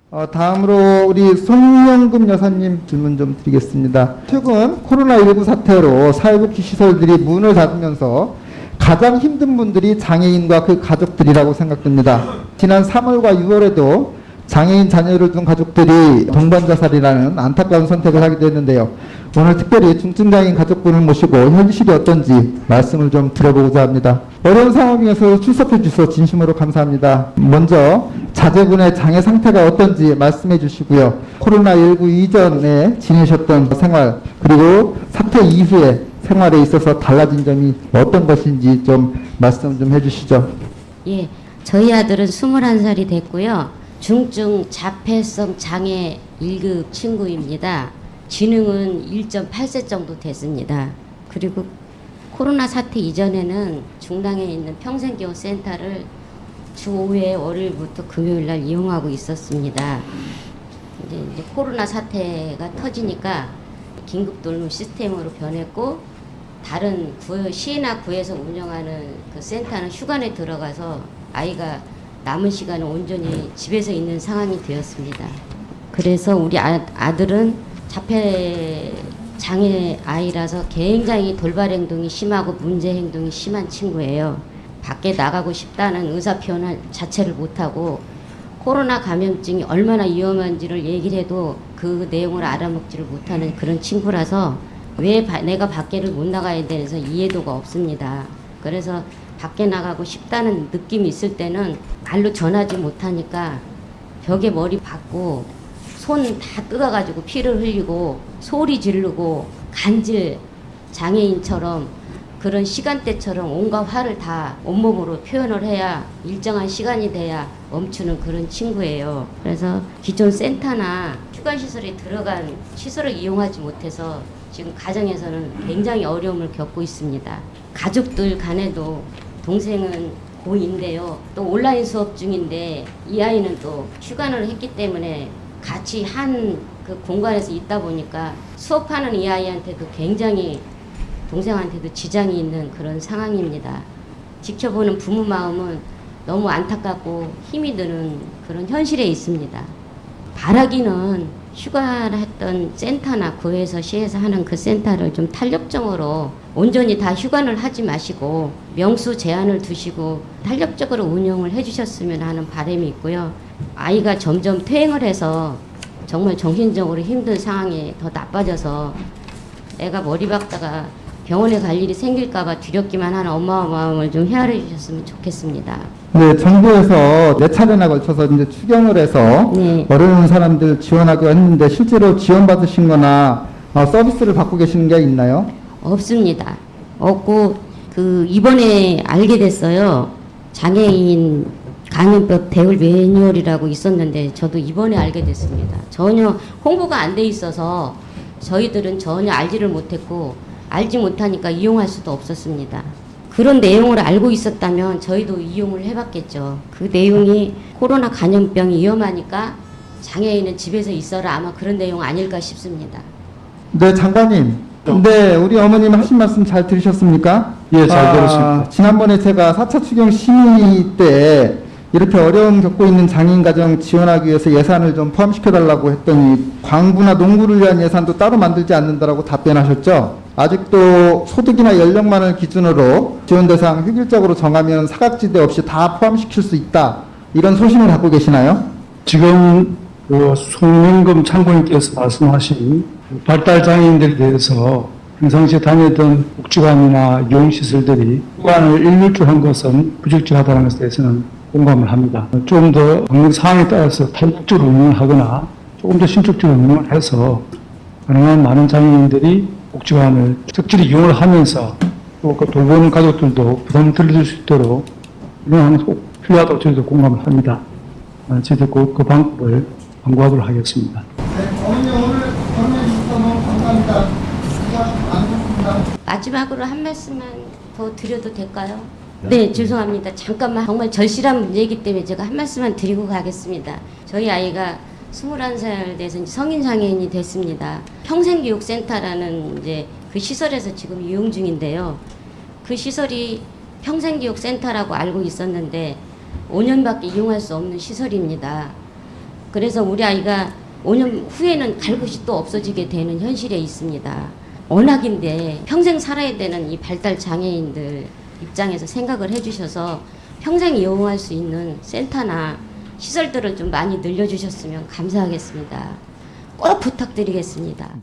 다음으로 우리 송영금 여사님 질문 좀 드리겠습니다. 최근 코로나19 사태로 사회복지 시설들이 문을 닫으면서 가장 힘든 분들이 장애인과 그 가족들이라고 생각됩니다. 지난 3월과 6월에도 장애인 자녀를 둔 가족들이 동반 자살이라는 안타까운 선택을 하게 됐는데요. 오늘 특별히 중증장애인 가족분을 모시고 현실이 어떤지 말씀을 좀 드려보고자 합니다. 어려운 상황에서 출석해 주셔서 진심으로 감사합니다. 먼저 자제분의 장애 상태가 어떤지 말씀해 주시고요. 코로나19 이전에 지내셨던 생활, 그리고 사태 이후에 생활에 있어서 달라진 점이 어떤 것인지 좀 말씀 좀 해주시죠. 예, 저희 아들은 21살이 됐고요. 중증 자폐성 장애 1급 친구입니다. 지능은 1.8세 정도 됐습니다. 그리고 코로나 사태 이전에는 중랑에 있는 평생기호 센터를 주 5회 월요일부터 금요일날 이용하고 있었습니다. 이제 코로나 사태가 터지니까 긴급 돌봄 시스템으로 변했고, 다른 시나 구에서 운영하는 그 센터는 휴관에 들어가서 아이가 남은 시간은 온전히 집에서 있는 상황이 되었습니다. 그래서 우리 아들은 자폐 장애 아이라서 굉장히 돌발 행동이 심하고 문제 행동이 심한 친구예요. 밖에 나가고 싶다는 의사 표현 자체를 못하고, 코로나 감염증이 얼마나 위험한지를 얘기를 해도 그 내용을 알아먹지를 못하는 그런 친구라서 왜 내가 밖에를 못 나가야 돼서 이해도가 없습니다. 그래서 밖에 나가고 싶다는 느낌이 있을 때는 말로 전하지 못하니까 벽에 머리 박고 손 다 뜯어가지고 피를 흘리고 소리 지르고 간질, 장애인처럼 그런 시간대처럼 온갖 화를 다 온몸으로 표현을 해야 일정한 시간이 돼야 멈추는 그런 친구예요. 그래서 기존 센터나 휴관시설에 들어간 시설을 이용하지 못해서 지금 가정에서는 굉장히 어려움을 겪고 있습니다. 가족들 간에도 동생은 고2인데요. 또 온라인 수업 중인데 이 아이는 또 휴관을 했기 때문에 같이 한 그 공간에서 있다 보니까 수업하는 이 아이한테도 굉장히, 동생한테도 지장이 있는 그런 상황입니다. 지켜보는 부모 마음은 너무 안타깝고 힘이 드는 그런 현실에 있습니다. 바라기는 휴관했던 센터나 구에서 시에서 하는 그 센터를 좀 탄력적으로 온전히 다 휴관을 하지 마시고 명수 제한을 두시고 탄력적으로 운영을 해주셨으면 하는 바람이 있고요. 아이가 점점 퇴행을 해서 정말 정신적으로 힘든 상황이 더 나빠져서 애가 머리 박다가 병원에 갈 일이 생길까봐 두렵기만 하는 엄마와 마음을 좀 헤아려 주셨으면 좋겠습니다. 네, 정부에서 4차례나 걸쳐서 이제 추경을 해서 네. 어려운 사람들 지원하기로 했는데 실제로 지원받으신 거나 서비스를 받고 계시는 게 있나요? 없습니다. 없고 이번에 알게 됐어요. 장애인 감염법 대응 매뉴얼이라고 있었는데 저도 이번에 알게 됐습니다. 전혀 홍보가 안 돼 있어서 저희들은 전혀 알지를 못했고, 알지 못하니까 이용할 수도 없었습니다. 그런 내용을 알고 있었다면 저희도 이용을 해봤겠죠. 그 내용이 코로나 감염병이 위험하니까 장애인은 집에서 있어라, 아마 그런 내용 아닐까 싶습니다. 네, 장관님. 네, 우리 어머님 하신 말씀 잘 들으셨습니까? 예, 잘 들었습니다. 지난번에 제가 4차 추경 심의 때 이렇게 어려움 겪고 있는 장애인 가정 지원하기 위해서 예산을 좀 포함시켜달라고 했더니 광부나 농구를 위한 예산도 따로 만들지 않는다라고 답변하셨죠? 아직도 소득이나 연령만을 기준으로 지원 대상 획일적으로 정하면 사각지대 없이 다 포함시킬 수 있다, 이런 소신을 갖고 계시나요? 지금 송영금 참고인께서 말씀하신 발달장애인들에 대해서 평상시에 다니던 복지관이나 이용시설들이 휴관을 일률적한 것은 부적절하다는 것에 대해서는 공감을 합니다. 좀 더 방역 상황에 따라서 탄력적으로 운영을 하거나 조금 더 신축적으로 운영을 해서 가능한 많은 장애인들이 복지관을 적절히 이용을 하면서 또 그 돌보는 가족들도 부담을 덜어줄 수 있도록 운영하는 게 꼭 필요하다고 저희도 공감을 합니다. 저희도 그 방법을 강구하도록 하겠습니다. 네, 어머니 오늘 전해 주셔서 너무 감사합니다. 마지막으로 한 말씀만 더 드려도 될까요? 네, 죄송합니다. 잠깐만, 정말 절실한 문제이기 때문에 제가 한 말씀만 드리고 가겠습니다. 저희 아이가 21살 돼서 이제 성인장애인이 됐습니다. 평생교육센터라는 이제 그 시설에서 지금 이용 중인데요. 그 시설이 평생교육센터라고 알고 있었는데 5년밖에 이용할 수 없는 시설입니다. 그래서 우리 아이가 5년 후에는 갈 곳이 또 없어지게 되는 현실에 있습니다. 워낙인데 평생 살아야 되는 이 발달 장애인들 입장에서 생각을 해주셔서 평생 이용할 수 있는 센터나 시설들을 좀 많이 늘려주셨으면 감사하겠습니다. 꼭 부탁드리겠습니다.